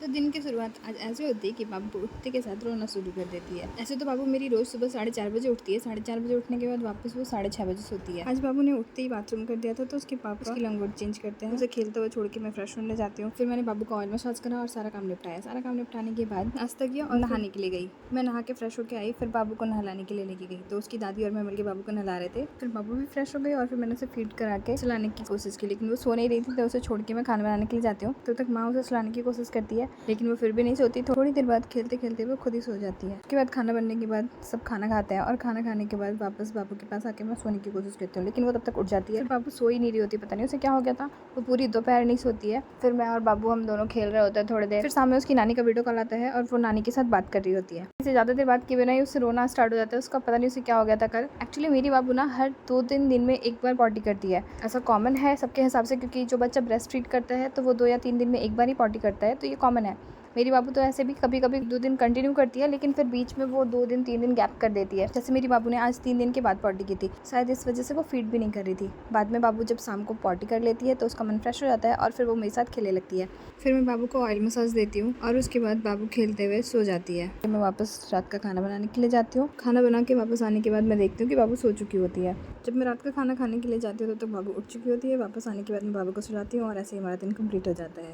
तो दिन की शुरुआत आज ऐसे होती है कि बाबू उठते के साथ रोना शुरू कर देती है। ऐसे तो बाबू मेरी रोज सुबह 4:30 बजे उठती है। 4:30 बजे उठने के बाद वापस वो 6:30 बजे सोती है। आज बाबू ने उठते ही बाथरूम कर दिया था, तो उसके पापा उसकी लंगोट चेंज करते हैं। उसे खेलते हुए छोड़ के मैं फ्रेश होने जाती हूँ। फिर मैंने बाबू को ऑयल मसाज करा और सारा काम निपटाया। सारा काम निपटाने के बाद नाश्ता किया और नहाने के लिए गई। मैं नहा के फ्रेश होकर आई, फिर बाबू को नहलाने के लिए लेके गई। तो उसकी दादी और मैं मिलकर बाबू को नहला रहे थे। फिर बाबू भी फ्रेश हो गई और फिर मैंने उसे फीड करा के सुलाने की कोशिश की, लेकिन वो सो नहीं रही थी। तो उसे छोड़ के मैं खाना बनाने के लिए जाती हूँ। तब तक माँ उसे सुलाने की कोशिश करती है, लेकिन वो फिर भी नहीं सोती। थोड़ी देर बाद खेलते खेलते वो खुद ही सो जाती है। उसके बाद खाना बनने के बाद सब खाना खाते हैं और खाना खाने के बाद वापस बाबू के पास आके मैं सोने की कोशिश करती हूँ, लेकिन वो तब तक उठ जाती है। फिर बाबू सो ही नहीं रही होती, पता नहीं उसे क्या हो गया था। वो पूरी दोपहर नहीं सोती है। फिर मैं और बाबू हम दोनों खेल रहे होते हैं थोड़ी देर। फिर सामने उसकी नानी का वीडियो कॉल आता है और वो नानी के साथ बात कर रही होती है। इससे ज़्यादा देर बात किए बिना ही उससे रोना स्टार्ट हो जाता है। उसका पता नहीं उसे क्या हो गया था कल। एक्चुअली मेरी बाबू ना हर 2-3 दिन में एक बार पॉटी करती है। ऐसा कॉमन है सबके हिसाब से, क्योंकि जो बच्चा ब्रेस्ट फीड करता है तो वो 2 या 3 दिन में एक बार ही पॉटी करता है, तो ये कॉमन है। मेरी बाबू तो ऐसे भी कभी कभी 2 दिन कंटिन्यू करती है, लेकिन फिर बीच में वो 2 दिन 3 दिन गैप कर देती है। जैसे मेरी बाबू ने आज 3 दिन के बाद पॉटी की थी, शायद इस वजह से वो फीड भी नहीं कर रही थी। बाद में बाबू जब शाम को पॉटी कर लेती है तो उसका मन फ्रेश हो जाता है और फिर वो मेरे साथ खेलने लगती है। फिर मैं बाबू को ऑयल मसाज देती हूँ और उसके बाद बाबू खेलते हुए सो जाती है। फिर मैं वापस रात का खाना बनाने के लिए जाती हूँ। खाना बना के वापस आने के बाद मैं देखती हूँ कि बाबू सो चुकी होती है। जब मैं रात का खाना खाने के लिए जाती हूँ तो बाबू उठ चुकी होती है। वापस आने के बाद मैं बाबू को सुलाती हूँ और ऐसे ही हमारा दिन कंप्लीट हो जाता है।